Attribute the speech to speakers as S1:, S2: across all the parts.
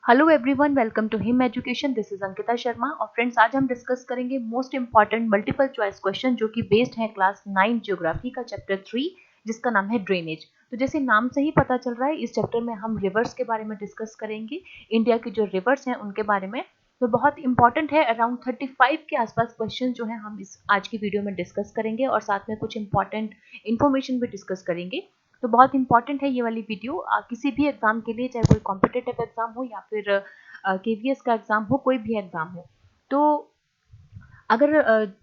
S1: Hello everyone, welcome to Him education. This is Ankita Sharma. और friends, आज हम डिस्कस करेंगे most important multiple choice question जो कि बेस्ड है क्लास 9 ज्योग्राफी का चैप्टर 3 जिसका नाम है ड्रेनेज। तो जैसे नाम से ही पता चल रहा है, इस चैप्टर में हम रिवर्स के बारे में डिस्कस करेंगे। इंडिया की जो रिवर्स हैं उनके बारे में तो बहुत इंपॉर्टेंट है। अराउंड 35 के आसपास क्वेश्चन जो है हम इस आज की वीडियो में डिस्कस करेंगे और साथ में कुछ इंपॉर्टेंट इन्फॉर्मेशन भी डिस्कस करेंगे। तो बहुत इंपॉर्टेंट है ये वाली वीडियो किसी भी एग्जाम के लिए, चाहे कोई कॉम्पिटेटिव एग्जाम हो या फिर केवीएस का एग्जाम हो, कोई भी एग्जाम हो। तो अगर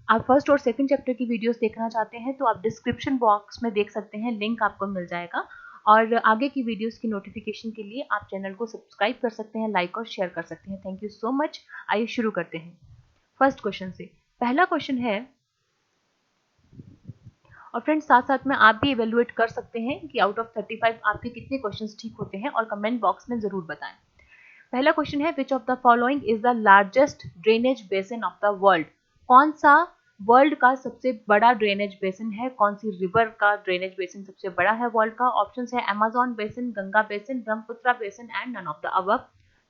S1: आप फर्स्ट और सेकंड चैप्टर की वीडियोस देखना चाहते हैं तो आप डिस्क्रिप्शन बॉक्स में देख सकते हैं, लिंक आपको मिल जाएगा। और आगे की वीडियोस की नोटिफिकेशन के लिए आप चैनल को सब्सक्राइब कर सकते हैं, लाइक और शेयर कर सकते हैं। Thank you so much. आइए शुरू करते हैं फर्स्ट क्वेश्चन से। पहला क्वेश्चन है, और फ्रेंड्स साथ साथ में आप भी इवेलुएट कर सकते हैं कि आउट ऑफ 35 आपके कितने क्वेश्चंस ठीक होते हैं और कमेंट बॉक्स में जरूर बताएं। पहला क्वेश्चन है, which of the following is the largest drainage basin of the world. कौन सा वर्ल्ड का सबसे बड़ा ड्रेनेज बेसिन है, कौन सी रिवर का ड्रेनेज बेसिन सबसे बड़ा है वर्ल्ड का। ऑप्शन है Amazon basin, Ganga basin, Brahmaputra basin and none of the above.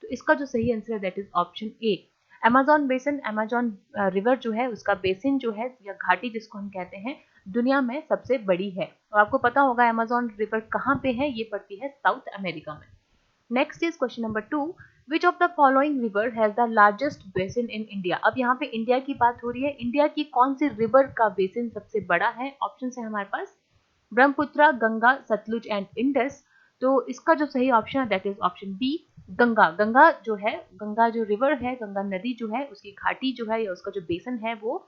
S1: तो इसका जो सही आंसर है that is option A, Amazon basin. Amazon river जो है उसका बेसिन जो है या घाटी जिसको हम कहते हैं, दुनिया में सबसे बड़ी है। और आपको पता होगा अमेजोन रिवर कहाँ पे है, ये पड़ती है साउथ अमेरिका में। Next is question number 2, which of the following river has the largest basin in India. अब यहाँ पे इंडिया की बात हो रही है, इंडिया की कौन सी रिवर का बेसिन सबसे बड़ा है। ऑप्शन है हमारे पास ब्रह्मपुत्र, गंगा, सतलुज एंड इंडस। तो इसका जो सही ऑप्शन है that is option B, Ganga. Ganga जो है, गंगा जो रिवर है, गंगा नदी जो है, उसकी घाटी जो है या उसका जो बेसिन है वो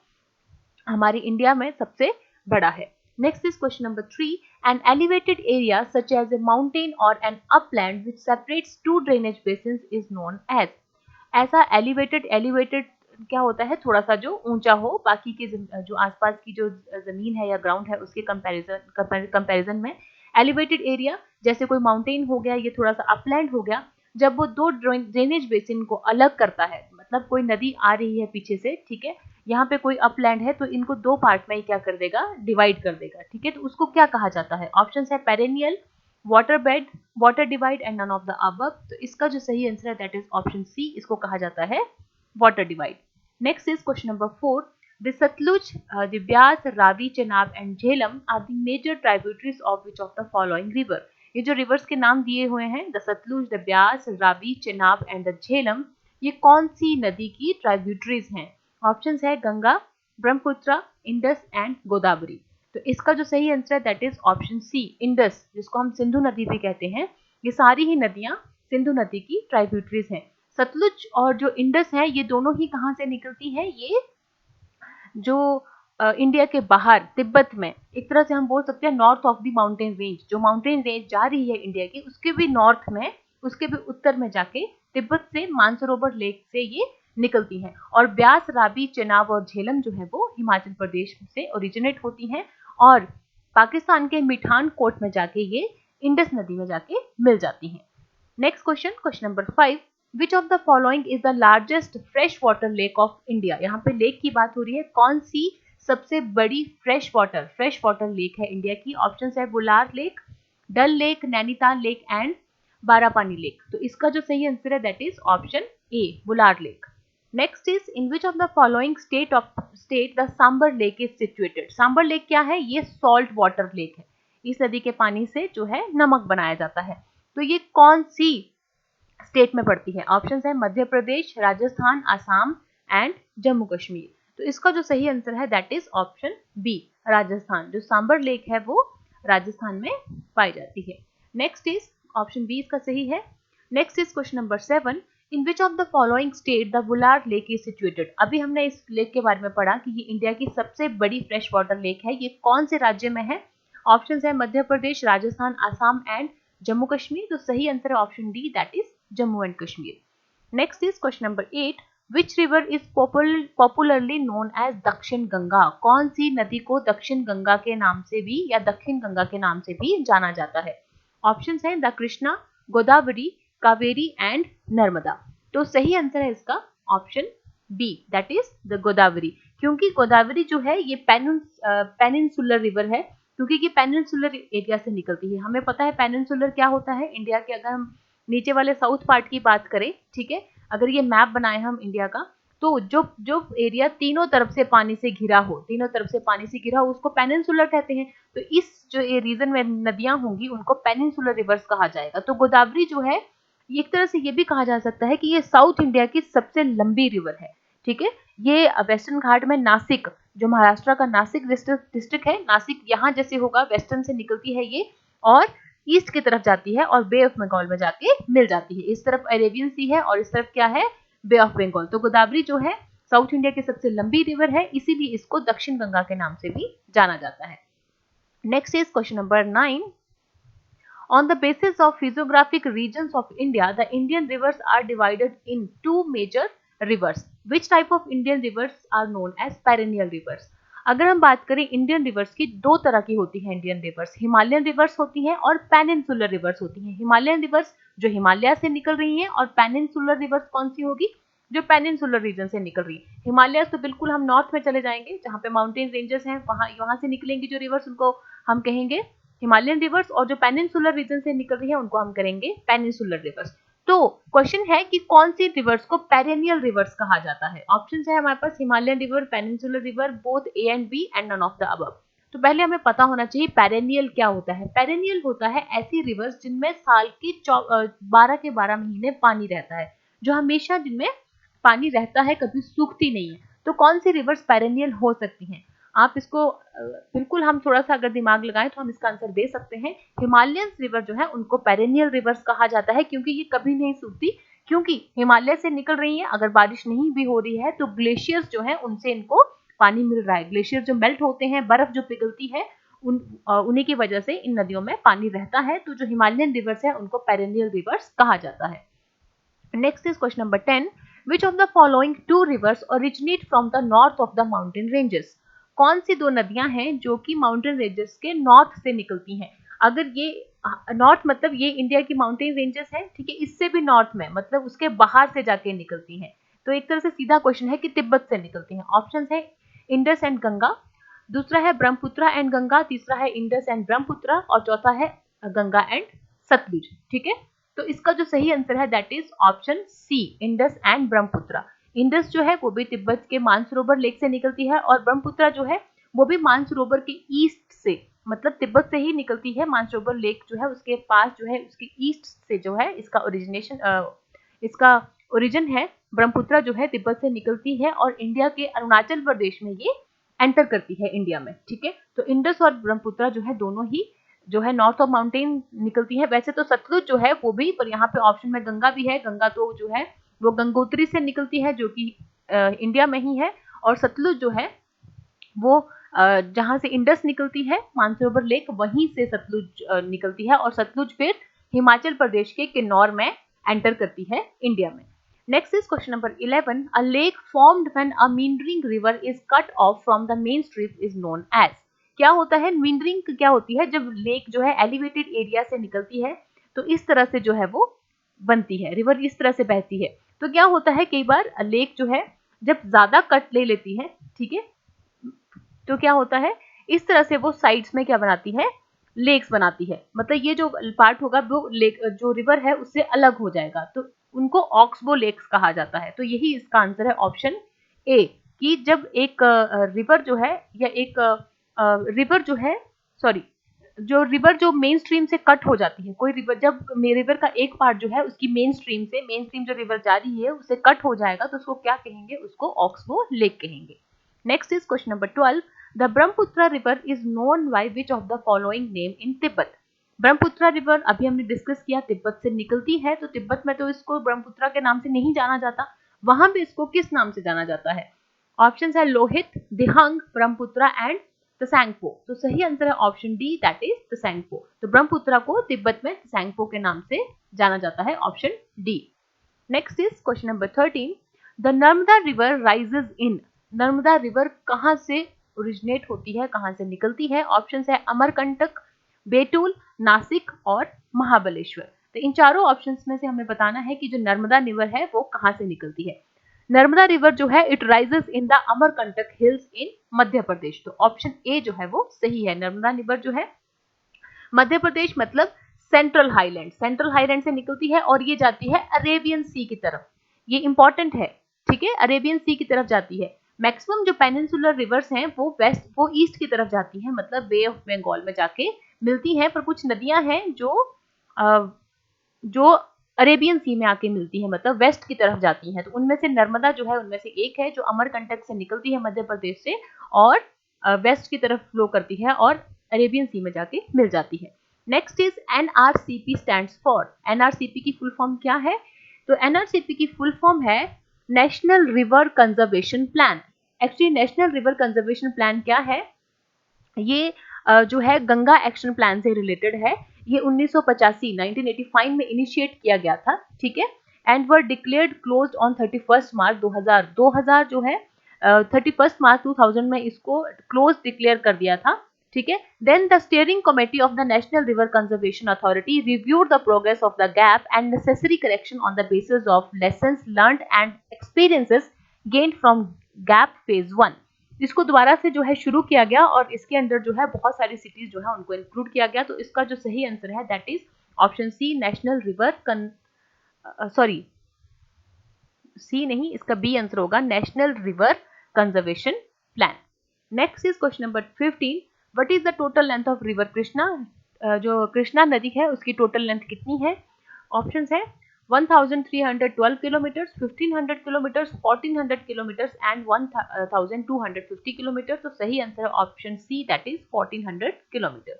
S1: हमारी इंडिया में सबसे बड़ा है। Next is question number 3, an elevated area such as a mountain और an upland which separates two drainage basins is known as. ऐसा एलिवेटेड, एलिवेटेड क्या होता है, थोड़ा सा जो ऊंचा हो, बाकी के जो आसपास की जो जमीन है या ग्राउंड है उसके कंपैरिजन में एलिवेटेड एरिया जैसे कोई माउंटेन हो गया, ये थोड़ा सा अपलैंड हो गया। जब वो दो ड्रेनेज बेसिन को अलग करता है, मतलब कोई नदी आ रही है पीछे से, ठीक है, यहाँ पे कोई अपलैंड है तो इनको दो पार्ट में ही क्या कर देगा, डिवाइड कर देगा, ठीक है। तो उसको क्या कहा जाता है। ऑप्शन है perennial, water bed, water divide and none of the above. तो इसका जो सही आंसर है दैट इज ऑप्शन सी, इसको कहा जाता है water divide. Next is question number 4, the Sutlej, the Beas, Ravi, Chenab and Jhelum are the major tributaries of which of the following river. ये जो रिवर्स के नाम दिए हुए हैं, the Sutlej, the Beas, Ravi, Chenab and the Jhelum, ये कौन सी नदी की ट्राइब्यूटरीज हैं। ऑप्शन है गंगा, ब्रह्मपुत्र, इंडस एंड गोदावरी। तो इसका जो सही आंसर है that is option C, Indus, जिसको हम सिंधु नदी भी कहते हैं। ये सारी ही नदियां सिंधु नदी की ट्राइब्यूटरीज हैं। सतलुज और जो इंडस है ये दोनों ही कहाँ से निकलती है, ये जो इंडिया के बाहर तिब्बत में, एक तरह से हम बोल सकते हैं north of the mountain range, जो माउंटेन रेंज जा रही है इंडिया की, उसके भी नॉर्थ में, उसके भी उत्तर में जाके तिब्बत से मानसरोवर लेक से ये निकलती हैं। और ब्यास, रावी, चेनाब और झेलम जो है वो हिमाचल प्रदेश से ओरिजिनेट होती हैं और पाकिस्तान के मिठान कोट में जाके ये इंडस नदी में जाके मिल जाती हैं। Next question, question number 5, which of the following is the largest fresh water lake of India. यहाँ पे लेक की बात हो रही है, कौन सी सबसे बड़ी फ्रेश वाटर लेक है इंडिया की। ऑप्शन है Wular lake, Dal lake, Nainital lake and Barapani lake. तो इसका जो सही आंसर है that is option A, Wular lake. Next is, in which of the following state the Sambhar lake is situated. Sambhar lake क्या है, ये सॉल्ट वाटर लेक है, इस नदी के पानी से जो है नमक बनाया जाता है। तो ये कौन सी स्टेट में पड़ती है। ऑप्शन है मध्य प्रदेश, राजस्थान, असम एंड जम्मू कश्मीर। तो इसका जो सही आंसर है that is option B, Rajasthan. जो सांबर लेक है वो राजस्थान में पाई जाती है। नेक्स्ट इज ऑप्शन बी, इसका सही है। Next is question number 7, in which of the following state the Wular lake is situated. अभी हमने इस लेक के बारे में पढ़ा कि ये इंडिया की सबसे बड़ी फ्रेश वाटर लेक है, ये कौन से राज्य में है। ऑप्शन है मध्य प्रदेश, राजस्थान, असम एंड जम्मू कश्मीर। तो सही आंसर है option D, that is Jammu and Kashmir. Next is question number 8, which river is popularly known as Dakshin Ganga. कौन सी नदी को दक्षिण गंगा के नाम से भी या दक्षिण गंगा के नाम से भी जाना जाता है। ऑप्शन है द कृष्णा, गोदावरी, कावेरी एंड नर्मदा। तो सही आंसर है इसका option B, that is the Godavari. क्योंकि गोदावरी जो है ये पेनिनसुलर रिवर है, क्योंकि ये पेनिनसुलर एरिया से निकलती है। हमें पता है पेनिनसुलर क्या होता है, इंडिया के अगर हम नीचे वाले साउथ पार्ट की बात करें, ठीक है, अगर ये मैप बनाए हम इंडिया का, तो जो जो एरिया तीनों तरफ से पानी से घिरा हो, तीनों तरफ से पानी से घिरा हो, उसको पेनिनसुलर कहते हैं। तो इस जो ये रीजन में नदियां होंगी उनको पेनिनसुलर रिवर्स कहा जाएगा। तो गोदावरी जो है एक तरह से ये भी कहा जा सकता है कि ये साउथ इंडिया की सबसे लंबी रिवर है, ठीक है। ये वेस्टर्न घाट में नासिक, जो महाराष्ट्र का नासिक डिस्ट्रिक्ट है, नासिक यहाँ जैसे होगा वेस्टर्न से निकलती है ये और ईस्ट की तरफ जाती है और बे ऑफ बंगाल में जाके मिल जाती है। इस तरफ अरेबियन सी है और इस तरफ क्या है, बे ऑफ बंगाल। तो गोदावरी जो है साउथ इंडिया की सबसे लंबी रिवर है, इसीलिए इसको दक्षिण गंगा के नाम से भी जाना जाता है। Next is question number 9। On the basis of physiographic regions of India, the Indian rivers are divided in two major rivers. Which type of Indian rivers are known as perennial rivers? अगर हम बात करें Indian reverse की, दो तरह की होती है इंडियन रिवर्स, हिमालयन रिवर्स होती हैं और पेनिनसुलर रिवर्स होती हैं। हिमालयन रिवर्स जो हिमालय से निकल रही हैं और पेनिनसुलर रिवर्स कौन सी होगी, जो पेनिनसुलर रीजन से निकल रही है। हिमालय तो बिल्कुल हम नॉर्थ में चले जाएंगे जहाँ पे माउंटेन रेंजेस हैं, वहां से निकलेंगी जो रिवर्स, उनको हम कहेंगे हिमालयन रिवर्स, और जो पेनिनसुलर रीजन से निकल रही है उनको हम करेंगे पेनिनसुलर रिवर्स। तो क्वेश्चन है कि कौन सी रिवर्स को पेरेनियल रिवर्स कहा जाता है। ऑप्शंस है हमारे पास Himalayan river, peninsular river, both A and B and none of the above. तो पहले हमें पता होना चाहिए पेरेनियल क्या होता है। पेरेनियल होता है ऐसी रिवर्स जिनमें साल के 12 के 12 महीने पानी रहता है, जो हमेशा जिनमें पानी रहता है, कभी सूखती नहीं है। तो कौन सी रिवर्स पेरेनियल हो सकती हैं, आप इसको बिल्कुल हम थोड़ा सा अगर दिमाग लगाएं तो हम इसका आंसर दे सकते हैं। हिमालयन रिवर जो है उनको पेरेनियल रिवर्स कहा जाता है, क्योंकि ये कभी नहीं सूखती, क्योंकि हिमालय से निकल रही है। अगर बारिश नहीं भी हो रही है तो ग्लेशियर्स जो है उनसे इनको पानी मिल रहा है। ग्लेशियर जो मेल्ट होते हैं, बर्फ जो पिघलती है, उन्हीं की वजह से इन नदियों में पानी रहता है। तो जो हिमालयन रिवर्स है उनको पेरेनियल रिवर्स कहा जाता है। Next is question number 10। Which of the following two rivers originate from the north of the mountain ranges? कौन सी दो नदियां हैं जो कि माउंटेन रेंजेस के नॉर्थ से निकलती हैं। अगर ये नॉर्थ मतलब ये इंडिया की माउंटेन रेंजेस है, ठीक है, इससे भी नॉर्थ में मतलब उसके बाहर से जाके निकलती हैं। तो एक तरह से सीधा क्वेश्चन है कि तिब्बत से निकलती हैं। ऑप्शन है इंडस एंड गंगा, दूसरा है ब्रह्मपुत्र एंड गंगा, तीसरा है इंडस एंड ब्रह्मपुत्र और चौथा है गंगा एंड सतलुज, ठीक है। तो इसका जो सही आंसर है that is option C, Indus and Brahmaputra. Indus जो है वो भी तिब्बत के मानसरोवर लेक से निकलती है और ब्रह्मपुत्र जो है वो भी मानसरोवर के ईस्ट से, मतलब तिब्बत से ही निकलती है। मानसरोवर लेक जो है उसके पास जो है उसके ईस्ट से जो है इसका इसका ओरिजिन है। ब्रह्मपुत्र जो है तिब्बत से निकलती है और इंडिया के अरुणाचल प्रदेश में ये एंटर करती है इंडिया में, ठीक है। तो इंडस और ब्रह्मपुत्र जो है दोनों ही जो है नॉर्थ ऑफ माउंटेन निकलती है। वैसे तो सतलुज जो है वो भी, पर यहाँ पे ऑप्शन में गंगा भी है। गंगा तो जो है वो गंगोत्री से निकलती है जो कि इंडिया में ही है, और सतलुज जो है वो जहाँ से इंडस निकलती है मानसरोवर लेक, वहीं से सतलुज निकलती है और सतलुज फिर हिमाचल प्रदेश के किन्नौर में एंटर करती है इंडिया में। Next is question number 11। A lake formed when a meandering river is cut off from the main stream is known as. क्या होता है मींडरिंग, क्या होती है जब लेक जो है एलिवेटेड एरिया से निकलती है, तो इस तरह से जो है वो बनती है, रिवर इस तरह से बहती है। तो क्या होता है कई बार लेक जो है जब ज्यादा कट ले लेती है, ठीक है, तो क्या होता है इस तरह से वो साइड्स में क्या बनाती है, लेक्स बनाती है। मतलब ये जो पार्ट होगा वो लेक जो रिवर है उससे अलग हो जाएगा, तो उनको ऑक्सबो लेक्स कहा जाता है। तो यही इसका आंसर है ऑप्शन ए, कि जब एक रिवर जो है या एक रिवर जो है जो रिवर जो मेन स्ट्रीम से कट हो जाती है, कोई रिवर जब रिवर का एक पार्ट जो है उसकी मेन स्ट्रीम जो रिवर जा रही है उससे कट हो जाएगा, तो उसको क्या कहेंगे, उसको ऑक्सबो लेक कहेंगे। Next is question number 12। The Brahmaputra river is known by which of the following name in Tibet. Brahmaputra river अभी हमने डिस्कस किया तिब्बत से निकलती है, तो तिब्बत में तो इसको ब्रह्मपुत्र के नाम से नहीं जाना जाता, वहां भी इसको किस नाम से जाना जाता है। ऑप्शन है लोहित, दिहंग, ब्रह्मपुत्र एंड तसैंगपो। तो सही आंसर है ऑप्शन डी, दैट इज तसैंगपो। तो ब्रह्मपुत्र को तिब्बत में तसैंगपो के नाम से जाना जाता है, option D. Next is question number 13। The Narmada river rises in. Narmada river कहां से ओरिजिनेट होती है, कहां से निकलती है। ऑप्शन है अमरकंटक, बेतुल, नासिक और महाबलेश्वर। तो इन चारों ऑप्शंस में से हमें बताना है कि जो नर्मदा रिवर है वो कहां से निकलती है। नर्मदा रिवर जो है it rises in the Amarkantak hills in Madhya Pradesh. तो ऑप्शन ए जो है वो सही है। नर्मदा रिवर जो है मध्य प्रदेश मतलब सेंट्रल हाईलैंड से निकलती है और ये जाती है अरेबियन सी की तरफ। ये इंपॉर्टेंट है, ठीक है, अरेबियन सी की तरफ जाती है। मैक्सिमम जो पेनिनसुलर रिवर्स हैं वो ईस्ट की तरफ जाती हैं, मतलब बे ऑफ बंगाल में जाके मिलती हैं, पर कुछ नदियां हैं जो अरेबियन सी में आके मिलती है, मतलब वेस्ट की तरफ जाती हैं। तो उनमें से नर्मदा जो है उनमें से एक है जो अमरकंटक से निकलती है मध्य प्रदेश से और वेस्ट की तरफ फ्लो करती है और अरेबियन सी में जाके मिल जाती है। Next is NRCP stands for. NRCP की फुल फॉर्म क्या है? तो एनआरसीपी की फुल फॉर्म है national river conservation plan. Actually national river conservation plan क्या है? ये जो है गंगा एक्शन प्लान से रिलेटेड है। ये 1985 में इनिशिएट किया गया था, ठीक है, and were declared closed on 31 मार्च 2000 जो है 31 मार्च 2000 में इसको क्लोज डिक्लेयर कर दिया था, ठीक है। Then the steering committee of the national river conservation authority reviewed the progress of the GAP and necessary correction on the basis of lessons learned and experiences gained from GAP phase 1। इसको दोबारा से जो है शुरू किया गया और इसके अंदर जो है बहुत सारी सिटीज जो है उनको इंक्लूड किया गया। तो इसका जो सही आंसर है that is option C, national river C नहीं, इसका बी आंसर होगा national river conservation plan. Next is question number 15, what is the total length of river Krishna? जो कृष्णा नदी है उसकी टोटल लेंथ कितनी है? ऑप्शंस है 1312 kilometres, 1500 kilometres, 1400 kilometres and 1250 kilometre. तो सही आंसर है option see that is 1400 kilometre.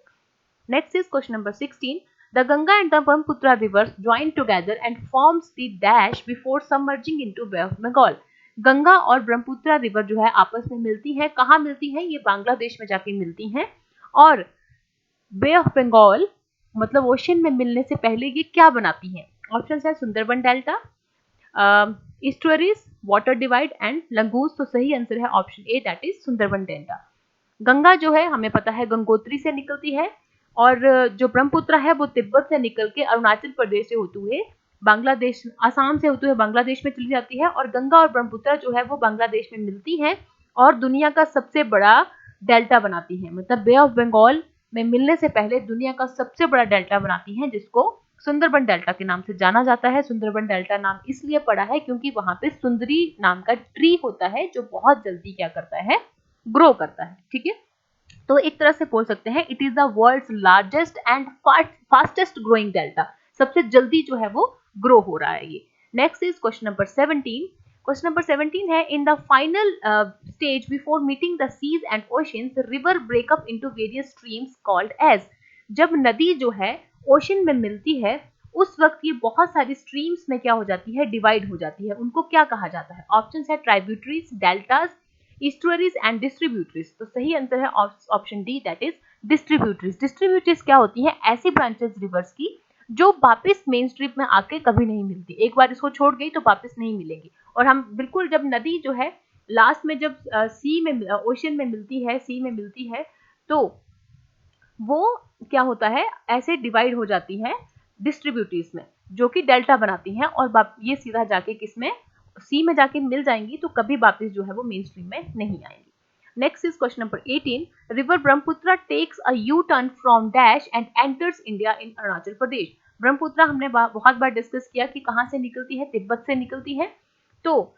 S1: Next is question number 16, the Ganga and the Brahmaputra rivers join together and forms the dash before submerging into Bay of Bengal। Ganga और Brahmaputra river जो है आपस में मिलती हैं, कहाँ मिलती हैं? ये बांग्लादेश में जाके मिलती हैं और बे ऑफ बंगाल मतलब ओशन में मिलने से पहले ये क्या बनाती हैं? ऑप्शन है Sundarban delta, estuaries, water divide and lagoons. तो सही आंसर है option A that is Sundarban delta. Ganga जो है हमें पता है गंगोत्री से निकलती है और जो ब्रह्मपुत्र है वो तिब्बत से निकल के अरुणाचल प्रदेश से होते हुए बांग्लादेश, आसाम से होते हुए बांग्लादेश में चली जाती है और गंगा और ब्रह्मपुत्र जो है वो बांग्लादेश में मिलती हैं और दुनिया का सबसे बड़ा डेल्टा बनाती हैं। मतलब बे ऑफ बंगाल में मिलने से पहले दुनिया का सबसे बड़ा डेल्टा बनाती हैं जिसको सुंदरबन डेल्टा के नाम से जाना जाता है। सुंदरबन डेल्टा नाम इसलिए पड़ा है क्योंकि वहां पे सुंदरी नाम का ट्री होता है जो बहुत जल्दी क्या करता है, ग्रो करता है, ठीक है। तो एक तरह से बोल सकते हैं it is the world's largest and fastest growing delta. सबसे जल्दी जो है वो ग्रो हो रहा है ये। Next is question number 17। Question number 17 है in the final stage before meeting the seas and oceans river break up into various streams called as. जब नदी जो है ओशन में मिलती है उस वक्त ये बहुत सारी स्ट्रीम्स में क्या हो जाती है, डिवाइड हो जाती है। उनको क्या कहा जाता है? ऑप्शन है ट्राइब्यूटरीज, डेल्टाज, ईस्टुअरीज एंड डिस्ट्रीब्यूटरीज। तो सही आंसर है option D that is distributaries. Distributaries क्या होती हैं? ऐसी ब्रांचेस रिवर्स की जो वापस मेन स्ट्रीम में आके कभी नहीं मिलती, एक बार इसको छोड़ गई तो वापस नहीं मिलेगी। और हम बिल्कुल जब नदी जो है लास्ट में जब सी में ओशन में मिलती है, सी में मिलती है तो वो क्या होता है, ऐसे डिवाइड हो जाती है डिस्ट्रीब्यूटरीज में जो कि डेल्टा बनाती हैं और ये सीधा जाके किसमें, सी में जाके मिल जाएंगी तो कभी वापस जो है वो मेन स्ट्रीम में नहीं आएंगी। Next is question number 18, river Brahmaputra takes a U turn from dash and enters India in Arunachal Pradesh. Brahmaputra हमने बहुत बार डिस्कस किया कि कहाँ से निकलती है, तिब्बत से निकलती है। तो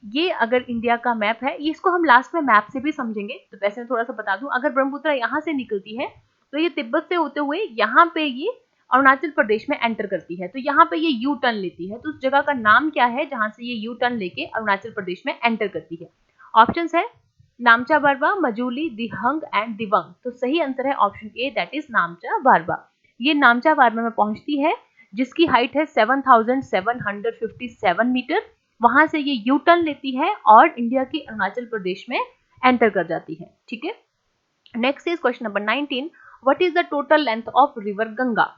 S1: ये अगर इंडिया का मैप है, ये इसको हम लास्ट में मैप से भी समझेंगे, तो वैसे मैं थोड़ा सा बता दूं, अगर ब्रह्मपुत्र यहाँ से निकलती है तो ये तिब्बत से होते हुए यहाँ पे ये अरुणाचल प्रदेश में एंटर करती है, तो यहाँ पे ये यू टर्न लेती है। तो उस जगह का नाम क्या है जहां से ये यू टर्न लेके अरुणाचल प्रदेश में एंटर करती है? ऑप्शंस है नामचा बारवा, मजूली, दिहंग एंड दिवंग। तो सही आंसर है option A that is Namcha Barwa. ये नामचा बारवा में पहुंचती है जिसकी हाइट है 7757 मीटर। वहां से ये यू टर्न लेती है और इंडिया की अरुणाचल प्रदेश में एंटर कर जाती है, ठीक है। Next is question number 19, what is the total length of river Ganga?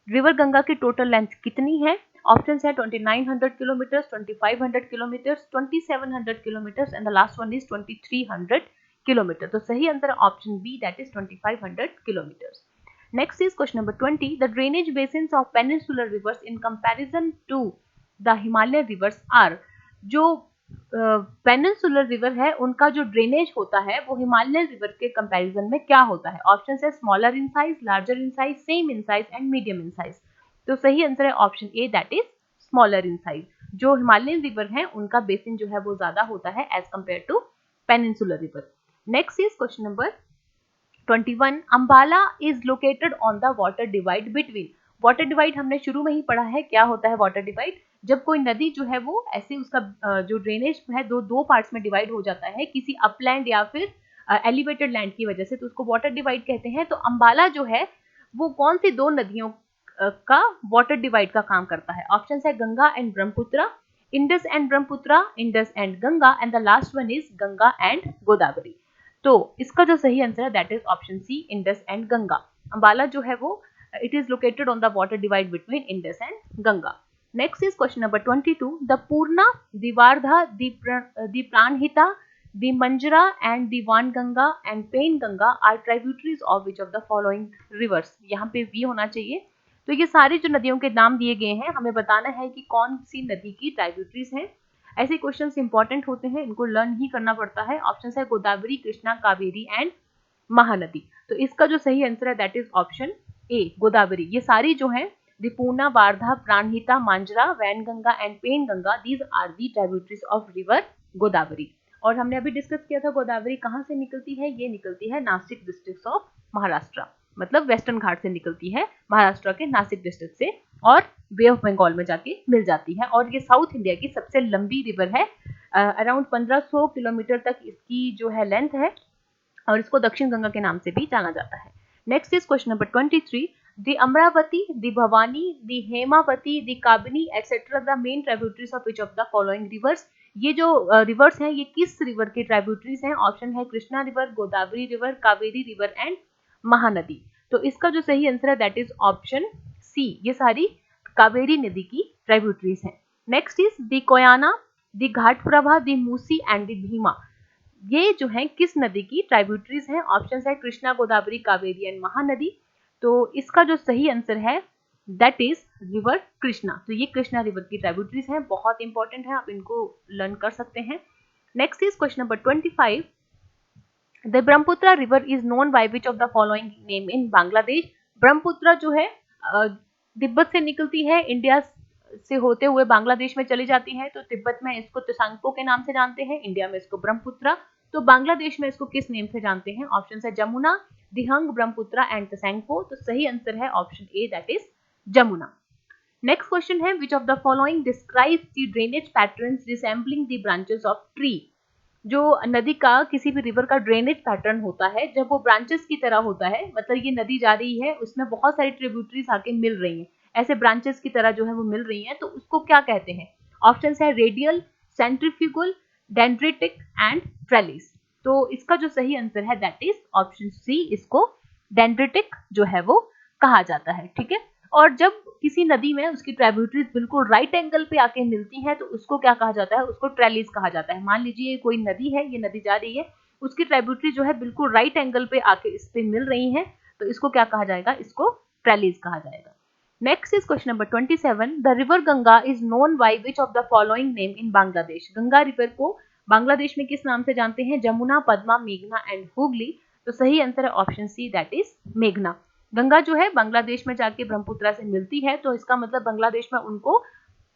S1: River Ganga की टोटल लेंथ कितनी है? ऑप्शंस है 2900 kilometre, 2500 kilometre, 2700 kilometre and the last one is 2300 kilometre. तो सही आंसर है option B that is 2500 kilometre. Next is question number 20, the drainage basins of peninsular rivers in comparison to the Himalayan rivers are. जो peninsular river है उनका जो drainage होता है वो हिमालयन रिवर के कंपैरिजन में क्या होता है? ऑप्शन है smaller in size, larger in size, same in size and medium in size. तो सही आंसर है option A, that is smaller in size. जो हिमालयन रिवर है उनका बेसिन जो है वो ज्यादा होता है as compare to peninsular river. Next is question number 21। Ambala is located on the water divide between. Water divide हमने शुरू में ही पढ़ा है, क्या होता है वाटर डिवाइड? जब कोई नदी जो है वो ऐसे उसका जो ड्रेनेज है दो पार्ट्स में डिवाइड हो जाता है किसी अपलैंड या फिर एलिवेटेड लैंड की वजह से, तो उसको वाटर डिवाइड कहते हैं। तो अंबाला जो है वो कौन सी दो नदियों का वाटर डिवाइड का काम करता है? ऑप्शन है Ganga and Brahmaputra, Indus and Brahmaputra, Indus and Ganga, and the last one is Ganga and Godavari. तो इसका जो सही आंसर है that is option C, Indus and Ganga. Ambala जो है वो it is located on the water divide between Indus and Ganga. Next is question number 22। The Purna, the Wardha, the Pranhita, the Manjra and the Wainganga and Penganga are tributaries of which of the following reverse. यहाँ पे we होना चाहिए। तो ये सारी जो नदियों के नाम दिए गए हैं हमें बताना है कि कौन सी नदी की ट्राइब्यूटरीज हैं। ऐसे क्वेश्चंस इंपॉर्टेंट होते हैं, इनको लर्न ही करना पड़ता है। ऑप्शन है गोदावरी, कृष्णा, कावेरी एंड महानदी। तो इसका जो सही आंसर है that is option A, Godavari. ये सारी जो है the Purna, Wardha, Pranhita, Manjra, Wainganga and Penganga, these are the tributaries of river Godavari. और हमने अभी डिस्कस किया था गोदावरी कहाँ से निकलती है, ये निकलती है नासिक डिस्ट्रिक्ट ऑफ महाराष्ट्र, मतलब वेस्टर्न घाट से निकलती है महाराष्ट्र के नासिक डिस्ट्रिक्ट से और बे ऑफ बंगाल में जाके मिल जाती है। और ये साउथ इंडिया की सबसे लंबी रिवर है, अराउंड 1500 किलोमीटर तक इसकी जो है लेंथ है और इसको दक्षिण गंगा के नाम से भी जाना जाता है। Next is question number 23। The Amaravati, the Bhavani, the Hemavati, the Kabini etcetera the main tributaries of which of the following rivers. ये जो रिवर्स हैं ये किस रिवर के ट्राइब्यूटरीज हैं? ऑप्शन है Krishna river, Godavari river, Kaveri river and Mahanadi. तो इसका जो सही आंसर है दैट इज ऑप्शन सी, ये सारी कावेरी नदी की ट्राइब्यूटरीज हैं। Next is the Koyna, the Ghataprabha, the Musi and the Bhima. ये जो है किस नदी की ट्राइब्यूटरीज हैं? ऑप्शन है कृष्णा, गोदावरी, कावेरी एंड महानदी। तो इसका जो सही आंसर है दैट इज रिवर कृष्णा। तो ये कृष्णा रिवर की ट्राइब्यूटरीज हैं, बहुत इंपॉर्टेंट है, आप इनको लर्न कर सकते हैं। Next is question number 25। The Brahmaputra river is known by which of the following name in Bangladesh. Brahmaputra जो है तिब्बत से निकलती है, इंडिया से होते हुए बांग्लादेश में चली जाती है। तो तिब्बत में इसको त्सांगपो के नाम से जानते हैं, इंडिया में इसको ब्रह्मपुत्र। तो बांग्लादेश में इसको किस नेम से जानते हैं? ऑप्शन है जमुना, दिहंग, ब्रह्मपुत्र एंड त्सांगपो। तो सही आंसर है option A, that is Jamuna. Next question है which of the following describes the drainage patterns resembling the branches of tree. जो नदी का किसी भी रिवर का ड्रेनेज पैटर्न होता है जब वो ब्रांचेस की तरह होता है, मतलब ये नदी जा रही है उसमें बहुत सारी ट्रिब्यूटरीज आके मिल रही हैं, ऐसे ब्रांचेस की तरह जो है वो मिल रही हैं, तो उसको क्या कहते हैं? ऑप्शन है radial, centrifugal, dendritic and trellis. तो इसका जो सही आंसर है दैट इज ऑप्शन सी, इसको डेंड्रिटिक जो है वो कहा जाता है। ठीक है, और जब किसी नदी में उसकी ट्राइब्यूटरीज बिल्कुल राइट एंगल पे आके मिलती हैं तो उसको क्या कहा जाता है? उसको ट्रेलिस कहा जाता है। मान लीजिए कोई नदी है, ये नदी जा रही है, उसकी ट्राइब्यूटरी जो है बिल्कुल राइट एंगल पे आके इस पे मिल रही है, तो इसको क्या कहा जाएगा? इसको ट्रेलिस कहा जाएगा। Next is question number 27। The river Ganga is known by which of the following name in Bangladesh. Ganga river को बांग्लादेश में किस नाम से जानते हैं? जमुना, पद्मा, मेघना एंड हुगली। तो सही आंसर है ऑप्शन सी, दैट इज मेघना। गंगा जो है बांग्लादेश में जाके ब्रह्मपुत्र से मिलती है, तो इसका मतलब बांग्लादेश में उनको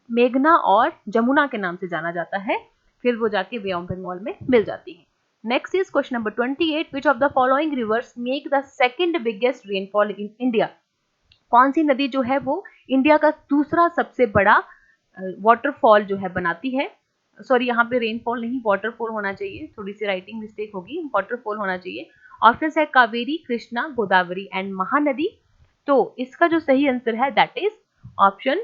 S1: मेघना और जमुना के नाम से जाना जाता है, फिर वो जाके बे ऑफ बंगाल में मिल जाती है। Next is question number 28। Which of the following reverse make the second biggest rainfall in India. कौन सी नदी जो है वो इंडिया का दूसरा सबसे बड़ा वाटरफॉल जो है बनाती है? सॉरी, यहाँ पे रेनफॉल नहीं वाटरफॉल होना चाहिए, थोड़ी सी राइटिंग मिस्टेक होगी, वाटरफॉल होना चाहिए। ऑप्शन है कावेरी, कृष्णा, गोदावरी एंड महानदी। तो इसका जो सही आंसर है दैट इज ऑप्शन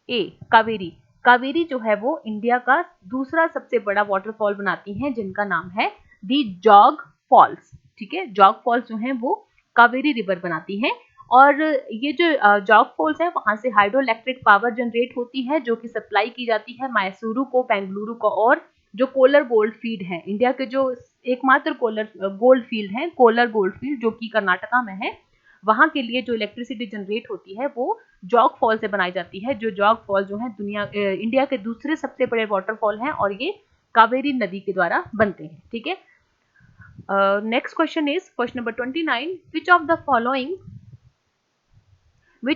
S1: ए, कावेरी। कावेरी जो है वो इंडिया का दूसरा सबसे बड़ा वाटरफॉल बनाती हैं, जिनका नाम है दी जॉग फॉल्स। ठीक है, जॉग फॉल्स जो है वो कावेरी रिवर बनाती हैं। और ये जो जॉग फॉल्स है वहां से हाइड्रो इलेक्ट्रिक पावर जनरेट होती है, जो कि सप्लाई की जाती है मैसूरू को, बेंगलुरु को, और जो कोलर गोल्ड फील्ड है, इंडिया के जो एकमात्र कोलर गोल्ड फील्ड है, कोलर गोल्ड फील्ड जो कि कर्नाटका में है, वहां के लिए जो इलेक्ट्रिसिटी जनरेट होती है वो जॉग फॉल से बनाई जाती है, जो जॉग फॉल जो है इंडिया के दूसरे सबसे बड़े वाटरफॉल हैं और ये कावेरी नदी के द्वारा बनते हैं। ठीक है, next question is question number 29, which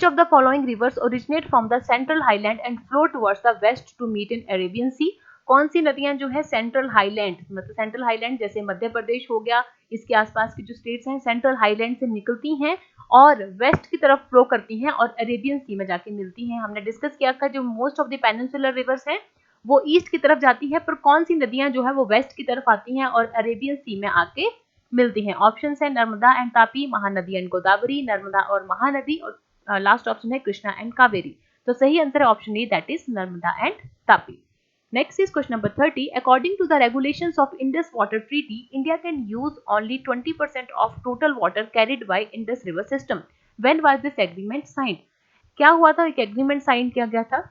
S1: of the following rivers originate from the central highland and flow towards the west to meet in Arabian Sea? कौन सी नदियां जो है सेंट्रल हाईलैंड, मतलब सेंट्रल हाईलैंड जैसे मध्य प्रदेश हो गया, इसके आसपास की जो स्टेट्स हैं सेंट्रल हाईलैंड से निकलती हैं और वेस्ट की तरफ फ्लो करती हैं और अरेबियन सी में जाके मिलती हैं। हमने डिस्कस किया था जो most of the peninsular reverse हैं वो ईस्ट की तरफ जाती है, पर कौन सी नदियां जो है वो वेस्ट की तरफ आती हैं और अरेबियन सी में आके मिलती हैं। ऑप्शन है नर्मदा एंड तापी, महानदी एंड गोदावरी, नर्मदा और महानदी, और लास्ट ऑप्शन है कृष्णा एंड कावेरी। तो सही आंसर है option A, that is Narmada and Tapi. Next is question number 30. According to the regulations of Indus Water Treaty, India can use only 20% of total water carried by Indus River system. When was this agreement signed? क्या हुआ था, एक agreement sign किया गया था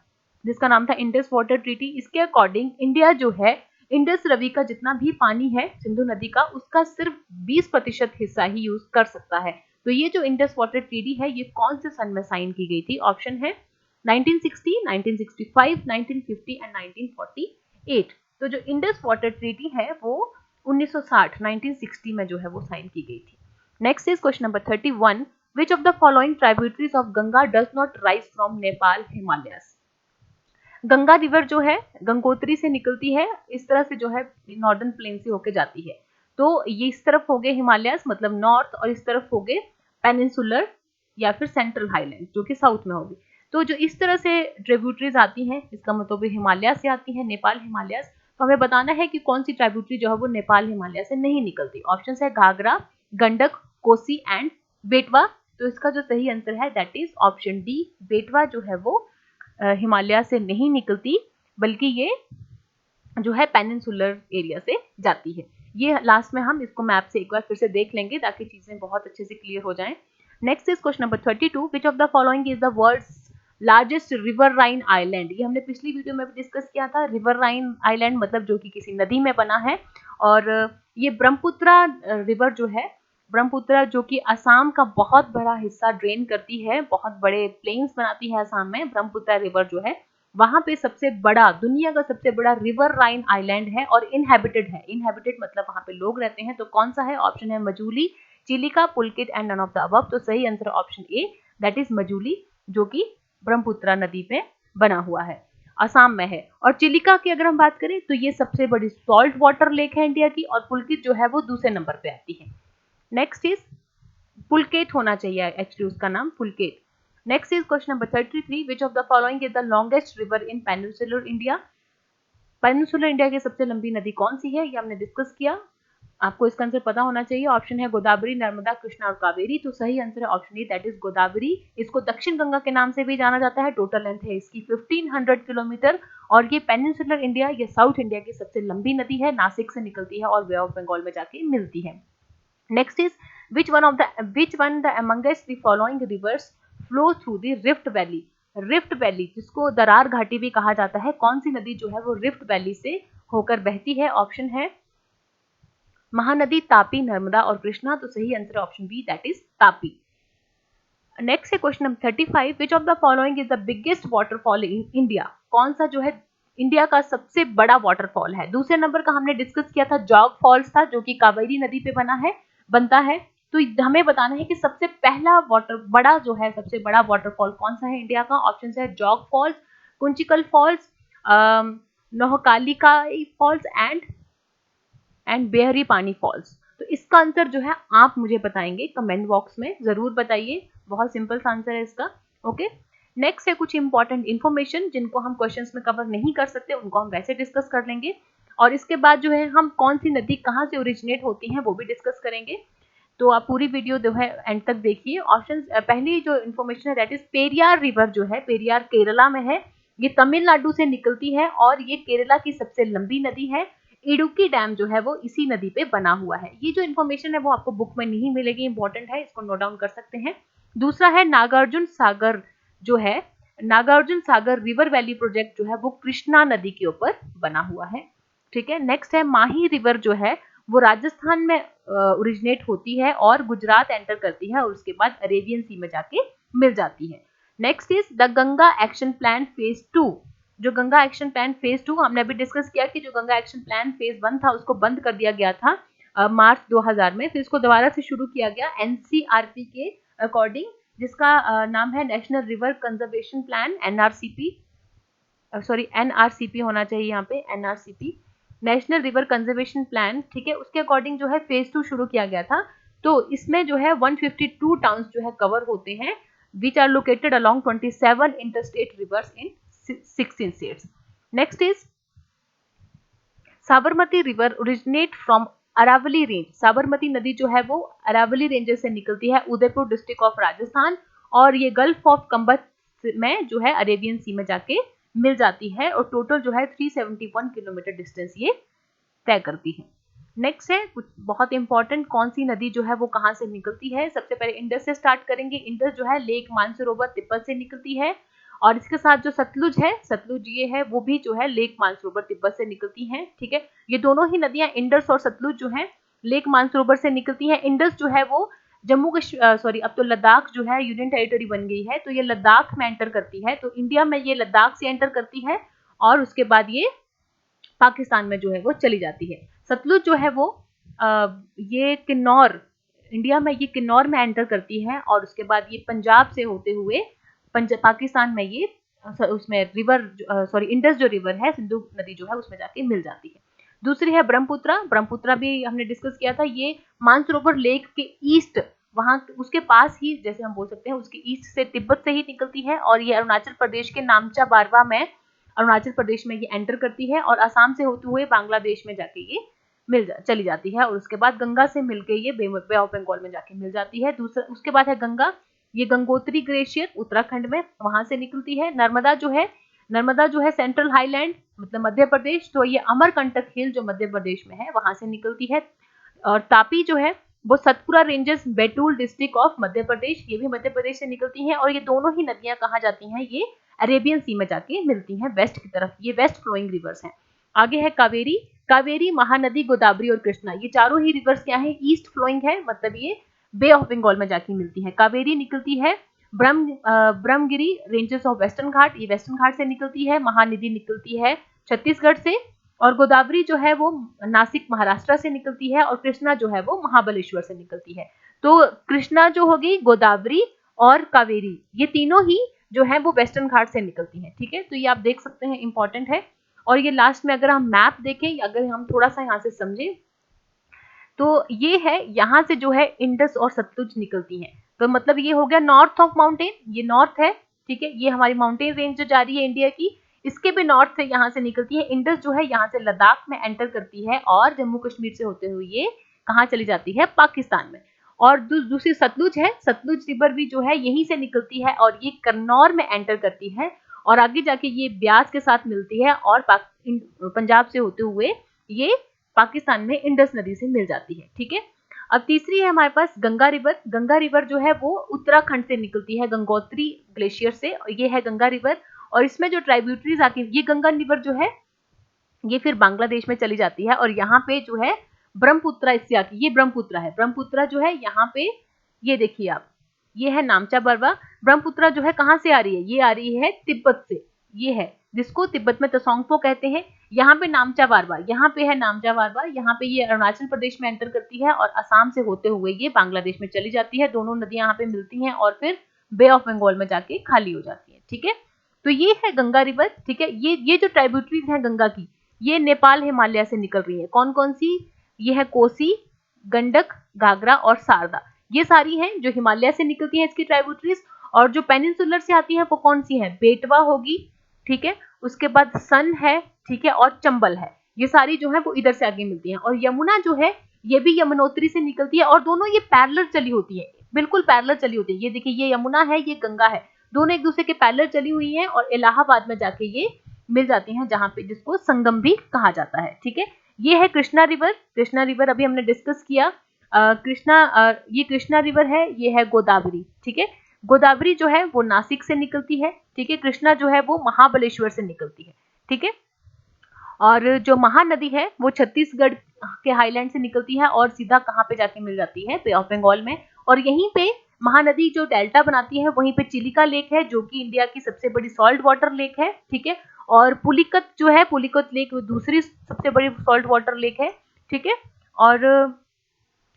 S1: जिसका नाम था इंडस वाटर ट्रीटी। इसके अकॉर्डिंग इंडिया जो है इंडस रवि का जितना भी पानी है सिंधु नदी का उसका सिर्फ 20% हिस्सा ही यूज कर सकता है। तो ये जो इंडस वाटर ट्रीटी है ये कौन से सन में साइन की गई थी? ऑप्शन है 1960, 1965, 1950 एंड 1948। तो जो इंडस वाटर ट्रीटी है वो 1960 1960 में जो है वो साइन की गई थी। Next is question number 31, which of the following tributaries of Ganga does not rise from Nepal Himalayas? Ganga river जो है गंगोत्री से निकलती है, इस तरह से जो है नॉर्दर्न प्लेन से होके जाती है। तो ये इस तरफ हो गए हिमालयस मतलब नॉर्थ, और इस तरफ हो गए पेनिनसुलर या फिर सेंट्रल हाईलैंड जो कि साउथ में होगी। तो जो इस तरह से ट्रिब्यूटरीज आती हैं इसका मतलब हिमालय से आती है, नेपाल हिमालय। तो हमें बताना है कि कौन सी ट्रिब्यूटरी जो है वो नेपाल हिमालय से नहीं निकलती। ऑप्शन है घाघरा, गंडक, कोसी एंड बेटवा। तो इसका जो सही आंसर है दैट इज ऑप्शन डी, बेटवा जो है वो हिमालय से नहीं निकलती बल्कि ये जो है पेनिनसुलर एरिया से जाती है। ये लास्ट में हम इसको मैप से एक बार फिर से देख लेंगे ताकि चीजें बहुत अच्छे से क्लियर हो जाएं। Next is question number 32, which of the following is the world's largest riverine island? ये हमने पिछली वीडियो में भी डिस्कस किया था। रिवर राइन आइलैंड मतलब जो कि किसी नदी में बना है, और ये ब्रह्मपुत्रा रिवर जो है, ब्रह्मपुत्रा जो कि असम का बहुत बड़ा हिस्सा ड्रेन करती है, बहुत बड़े प्लेन्स बनाती है असम में। ब्रह्मपुत्रा रिवर जो है वहां पे सबसे बड़ा, दुनिया का सबसे बड़ा रिवर राइन आइलैंड है और इनहैबिटेड है। इनहैबिटेड मतलब वहां पे लोग रहते हैं। तो कौन सा है? ऑप्शन है Majuli, Chilika, Pulicat and none of the above. तो सही answer option A, that is Majuli, जो कि ब्रह्मपुत्रा नदी पे बना हुआ है, असम में है। और चिलिका की अगर हम बात करें तो ये सबसे बड़ी सॉल्ट वाटर लेक है इंडिया की, और पुलकित जो है वो दूसरे नंबर पे आती है। नेक्स्ट इज पुलकेत होना चाहिए एक्चुअली उसका नाम, Pulicat. Next is question number 33, which of the following is the longest river in peninsular India? Peninsular India की सबसे लंबी नदी कौन सी है? ये हमने डिस्कस किया, आपको इसका आंसर पता होना चाहिए। ऑप्शन है गोदावरी, नर्मदा, कृष्णा और कावेरी। तो सही आंसर है option A, that is Godavari. इसको दक्षिण गंगा के नाम से भी जाना जाता है। टोटल लेंथ है इसकी 1500 किलोमीटर, और ये पेनिनसुलर इंडिया या साउथ इंडिया की सबसे लंबी नदी है, नासिक से निकलती है और बे ऑफ बंगाल में जाके मिलती है। Next is which one the amongst the following rivers flow through the rift valley? Rift valley जिसको दरार घाटी भी कहा जाता है, कौन सी नदी जो है वो रिफ्ट वैली से होकर बहती है? ऑप्शन है महानदी, तापी, नर्मदा और कृष्णा। तो सही answer option B, that is Tapi. Next है question number 35, which of the following is the biggest waterfall in India? कौन सा जो है इंडिया का सबसे बड़ा वाटरफॉल है? दूसरे नंबर का हमने डिस्कस किया था, जॉग फॉल्स था, जो कि कावेरी नदी पे बनता है। तो हमें बताना है कि सबसे पहला बड़ा जो है सबसे बड़ा वाटरफॉल कौन सा है इंडिया का? ऑप्शन है Jog falls, Kunchikal falls, Nohkalikai falls and Barehipani falls. तो इसका आंसर जो है आप मुझे बताएंगे कमेंट बॉक्स में, जरूर बताइए। बहुत सिंपल सा आंसर है इसका। ओके, नेक्स्ट है कुछ इंपॉर्टेंट इन्फॉर्मेशन जिनको हम क्वेश्चंस में कवर नहीं कर सकते, उनको हम वैसे डिस्कस कर लेंगे। और इसके बाद जो है हम कौन सी नदी कहाँ से ओरिजिनेट होती हैं वो भी डिस्कस करेंगे। तो आप पूरी वीडियो जो है एंड तक देखिए। ऑप्शन पहली जो इन्फॉर्मेशन है दैट इज पेरियार रिवर जो है, पेरियार केरला में है, ये तमिलनाडु से निकलती है और ये केरला की सबसे लंबी नदी है। इडुक्की डैम जो है वो इसी नदी पे बना हुआ है। ये जो इन्फॉर्मेशन है वो आपको बुक में नहीं मिलेगी, इंपॉर्टेंट है, इसको नोट डाउन कर सकते हैं। दूसरा है नागार्जुन सागर जो है, Nagarjuna Sagar river valley project जो है वो कृष्णा नदी के ऊपर बना हुआ है। ठीक है, नेक्स्ट है माही रिवर जो है वो राजस्थान में ओरिजिनेट होती है और गुजरात एंटर करती है और उसके बाद अरेबियन सी में जाके मिल जाती है। Next is the Ganga action plan phase 2। जो गंगा एक्शन प्लान फेज 2 हमने अभी डिस्कस किया कि जो गंगा एक्शन प्लान फेज 1 था उसको बंद कर दिया गया था मार्च 2000 में, फिर इसको दोबारा से शुरू किया गया एनसीआरपी के अकॉर्डिंग, जिसका नाम है national river conservation plan, NRCP, sorry NRCP होना चाहिए यहाँ पे, NRCP, national river conservation plan, ठीक है। उसके अकॉर्डिंग जो है फेज 2 शुरू किया गया था। तो इसमें जो है 152 टाउन्स जो है कवर होते हैं which are located along 27 interstate rivers in 16 states. Next is Sabarmati river originate from Aravalli range. Sabarmati नदी जो है वो अरावली रेंजेस से निकलती है, उदयपुर डिस्ट्रिक्ट ऑफ राजस्थान, और ये गल्फ ऑफ कंबत में जो है अरेबियन सी में जाके मिल जाती है और टोटल जो है 371 किलोमीटर डिस्टेंस ये तय करती है। नेक्स्ट है कुछ बहुत इंपॉर्टेंट, कौन सी नदी जो है वो कहाँ से निकलती है। सबसे पहले इंडस से स्टार्ट करेंगे। इंडस जो है लेक मानसरोवर तिब्बत से निकलती है, और इसके साथ जो सतलुज है, सतलुज ये है वो भी जो है लेक मानसरोवर तिब्बत से निकलती है, ठीक है। ये दोनों ही नदियां इंडस और सतलुज जो है लेक मानसरोवर से निकलती है। इंडस जो है वो जम्मू कश्मीर, सॉरी अब तो लद्दाख जो है यूनियन टेरिटरी बन गई है, तो ये लद्दाख में एंटर करती है, तो इंडिया में ये लद्दाख से एंटर करती है और उसके बाद ये पाकिस्तान में जो है वो चली जाती है। सतलुज जो है वो ये किन्नौर, इंडिया में ये किन्नौर में एंटर करती है और उसके बाद ये पंजाब से होते हुए पाकिस्तान में ये उसमें रिवर, सॉरी इंडस जो रिवर है, सिंधु नदी जो है उसमें जाके मिल जाती है। दूसरी है ब्रह्मपुत्रा। ब्रह्मपुत्रा भी हमने डिस्कस किया था, ये मानसरोवर लेक के ईस्ट, वहां उसके पास ही जैसे हम बोल सकते हैं उसके ईस्ट से तिब्बत से ही निकलती है और ये अरुणाचल प्रदेश के नामचा बारवा में, अरुणाचल प्रदेश में ये एंटर करती है और असम से होते हुए बांग्लादेश में जाके ये चली जाती है और उसके बाद गंगा से मिलके ये बे ऑफ बंगाल में जाके मिल जाती है। दूसरा उसके बाद है गंगा, ये गंगोत्री ग्लेशियर उत्तराखंड में वहां से निकलती है। नर्मदा जो है सेंट्रल हाईलैंड मतलब मध्य प्रदेश, तो ये अमरकंटक हिल जो मध्य प्रदेश में है वहां से निकलती है। और तापी जो है वो Satpura ranges Betul district of Madhya Pradesh, ये भी मध्य प्रदेश से निकलती हैं और ये दोनों ही नदियां कहाँ जाती हैं, ये अरेबियन सी में जाके मिलती हैं वेस्ट की तरफ, ये वेस्ट फ्लोइंग रिवर्स हैं। आगे है कावेरी, कावेरी, महानदी, गोदावरी और कृष्णा, ये चारों ही रिवर्स क्या है, ईस्ट फ्लोइंग है, मतलब ये बे ऑफ बंगाल में जाके मिलती है। कावेरी निकलती है ब्रह्मगिरी रेंजेस ऑफ वेस्टर्न घाट, ये वेस्टर्न घाट से निकलती है। महानदी निकलती है छत्तीसगढ़ से और गोदावरी जो है वो नासिक महाराष्ट्र से निकलती है और कृष्णा जो है वो महाबलेश्वर से निकलती है। तो कृष्णा जो होगी, गोदावरी और कावेरी, ये तीनों ही जो है वो वेस्टर्न घाट से निकलती है, ठीक है। तो ये आप देख सकते हैं इंपॉर्टेंट है। और ये लास्ट में अगर हम मैप देखें, अगर हम थोड़ा सा यहाँ से समझें तो ये है यहाँ से जो है इंडस और सतलुज निकलती हैं, तो मतलब ये हो गया नॉर्थ ऑफ माउंटेन, ये नॉर्थ है, ठीक है। ये हमारी माउंटेन रेंज जो जा रही है इंडिया की, इसके भी नॉर्थ से यहाँ से निकलती है। इंडस जो है यहाँ से लद्दाख में एंटर करती है और जम्मू कश्मीर से होते हुए ये कहाँ चली जाती है, पाकिस्तान में। और दूसरी सतलुज है, सतलुज रिवर भी जो है यहीं से निकलती है और ये कन्नौर में एंटर करती है और आगे जाके ये ब्यास के साथ मिलती है और पंजाब से होते हुए ये पाकिस्तान में इंडस नदी से मिल जाती है, ठीक है। अब तीसरी है हमारे पास गंगा रिवर। गंगा रिवर जो है वो उत्तराखंड से निकलती है गंगोत्री ग्लेशियर से, ये है गंगा रिवर और इसमें जो ट्राइब्यूटरीज आती है, ये गंगा रिवर जो है ये फिर बांग्लादेश में चली जाती है और यहाँ पे जो है ब्रह्मपुत्रा इससे आती है, ये ब्रह्मपुत्रा है। ब्रह्मपुत्रा जो है यहाँ पे ये देखिए आप, ये है नामचा बरवा। ब्रह्मपुत्रा जो है कहाँ से आ रही है, ये आ रही है तिब्बत से, ये है जिसको तिब्बत में तसोंगपो कहते हैं। यहाँ पे नामचा बारवा, यहाँ पे है नामचा बारवा, यहाँ पे ये अरुणाचल प्रदेश में एंटर करती है और असम से होते हुए ये बांग्लादेश में चली जाती है। दोनों नदियां यहाँ पे मिलती हैं और फिर बे ऑफ बंगाल में जाके खाली हो जाती है, ठीक है। तो ये है गंगा रिवर, ठीक है। ये जो ट्राइब्यूटरीज हैं गंगा की, ये नेपाल हिमालय से निकल रही है। कौन कौन सी, ये है कोसी, गंडक, घाघरा और शारदा, ये सारी हैं जो हिमालय से निकलती हैं इसकी ट्राइब्यूटरीज। और जो पेनिनसुलर से आती है वो कौन सी है, बेटवा होगी, ठीक है, उसके बाद सन है, ठीक है, और चंबल है, ये सारी जो है वो इधर से आगे मिलती हैं। और यमुना जो है ये भी यमुनोत्री से निकलती है और दोनों ये पैरेलल चली होती है, बिल्कुल पैरेलल चली होती है। ये देखिए, ये यमुना है, ये गंगा है, दोनों एक दूसरे के पैरेलल चली हुई हैं और इलाहाबाद में जाके ये मिल जाती हैं, जहां पे जिसको संगम भी कहा जाता है, ठीक है। ये है कृष्णा रिवर। कृष्णा रिवर अभी हमने डिस्कस किया। ये कृष्णा रिवर है, ये है गोदावरी, ठीक है। गोदावरी जो है वो नासिक से निकलती है, ठीक है। कृष्णा जो है वो महाबलेश्वर से निकलती है, ठीक है। और जो महानदी है वो छत्तीसगढ़ के हाईलैंड से निकलती है और सीधा कहाँ पे जाके मिल जाती है, बे ऑफ बंगाल में। और यहीं पे महानदी जो डेल्टा बनाती है वहीं पे चिलिका लेक है जो कि इंडिया की सबसे बड़ी सॉल्ट वाटर लेक है, ठीक है। और पुलिकत जो है, पुलिकत लेक दूसरी सबसे बड़ी सॉल्ट वाटर लेक है, ठीक है। और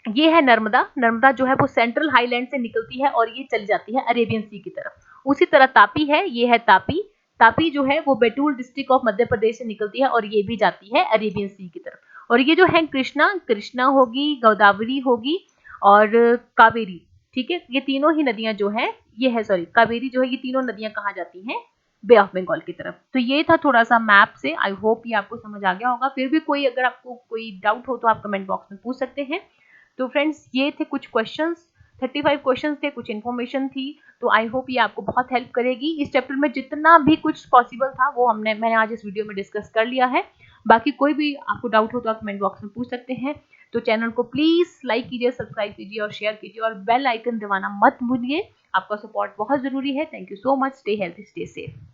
S1: ये है नर्मदा। नर्मदा जो है वो सेंट्रल हाईलैंड से निकलती है और ये चली जाती है अरेबियन सी की तरफ। उसी तरह तापी है, ये है तापी। तापी जो है वो बैतूल डिस्ट्रिक्ट ऑफ मध्य प्रदेश से निकलती है और ये भी जाती है अरेबियन सी की तरफ। और ये जो है कृष्णा, कृष्णा होगी, गोदावरी होगी और कावेरी, ठीक है। ये तीनों ही नदियां जो है, ये है सॉरी कावेरी जो है, ये तीनों नदियां कहाँ जाती हैं, बे ऑफ बंगाल की तरफ। तो ये था थोड़ा सा मैप से। आई होप ये आपको समझ आ गया होगा। फिर भी कोई अगर आपको कोई डाउट हो तो आप कमेंट बॉक्स में पूछ सकते हैं। तो फ्रेंड्स ये थे कुछ क्वेश्चंस, 35 क्वेश्चंस थे, कुछ इन्फॉर्मेशन थी। तो आई होप ये आपको बहुत हेल्प करेगी। इस चैप्टर में जितना भी कुछ पॉसिबल था वो मैंने आज इस वीडियो में डिस्कस कर लिया है। बाकी कोई भी आपको डाउट हो तो आप कमेंट बॉक्स में पूछ सकते हैं। तो चैनल को प्लीज लाइक कीजिए, सब्सक्राइब कीजिए और शेयर कीजिए और बेल आइकन दबाना मत भूलिए। आपका सपोर्ट बहुत जरूरी है। Thank you so much. Stay healthy, stay safe.